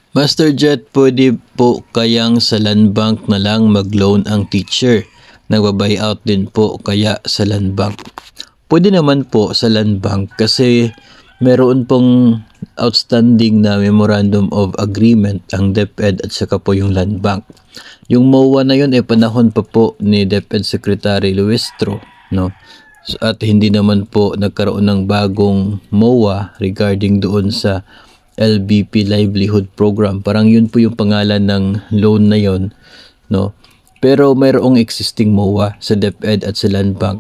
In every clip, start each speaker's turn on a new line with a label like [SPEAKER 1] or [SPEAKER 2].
[SPEAKER 1] Master Jet, pwede po kayang sa land bank na lang mag-loan ang teacher? Nagba-buyout din po kaya sa land bank? Pwede naman po sa land bank kasi meron pong outstanding na memorandum of agreement ang DepEd at saka po yung land bank. Yung MOA na yun panahon pa po ni DepEd Secretary Luistro, no? At hindi naman po nagkaroon ng bagong MOA regarding doon sa LBP Livelihood Program. Parang yun po yung pangalan ng loan na yun, no? Pero mayroong existing MOA sa DepEd at sa Land Bank.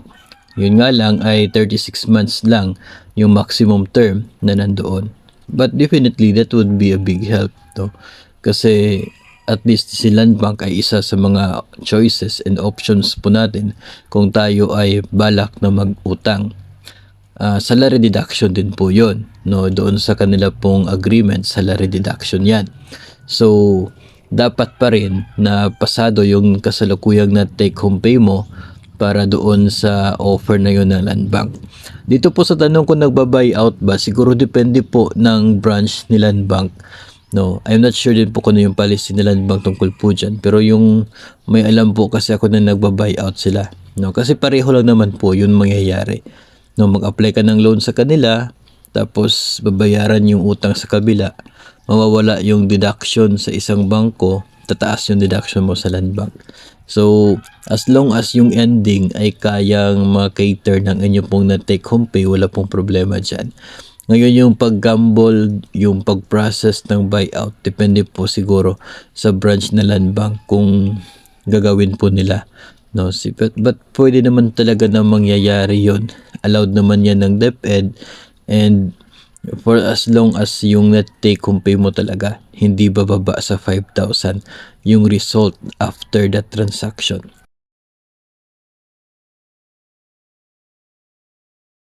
[SPEAKER 1] Yun nga lang ay 36 months lang yung maximum term na nandoon. But definitely that would be a big help, no? Kasi at least si Land Bank ay isa sa mga choices and options po natin kung tayo ay balak na mag-utang. Salary deduction din po yun, no? Doon sa kanila pong agreement, salary deduction yan. So, dapat pa rin na pasado yung kasalukuyang na take home pay mo para doon sa offer na yun ng Land Bank. Dito po sa tanong kung nagba-buyout ba, siguro depende po ng branch ni Land Bank. No, I'm not sure din po kung ano yung policy ni Land Bank tungkol po dyan. Pero yung may alam po kasi ako na nagba-buyout sila. No, kasi pareho lang naman po yun mangyayari. No, mag-apply ka ng loan sa kanila, tapos babayaran yung utang sa kabila, mawawala yung deduction sa isang bangko, tataas yung deduction mo sa Land Bank. So, as long as yung ending ay kayang ma-cater ng inyo pong na-take home pay, wala pong problema dyan. Ngayon yung pag-gamble, yung pag-process ng buyout, depende po siguro sa branch na Land Bank kung gagawin po nila. No, but pwede naman talaga na mangyayari yon. Allowed naman yan ng DepEd, and for as long as yung net take home pay mo talaga hindi bababa sa 5,000 yung result after that transaction.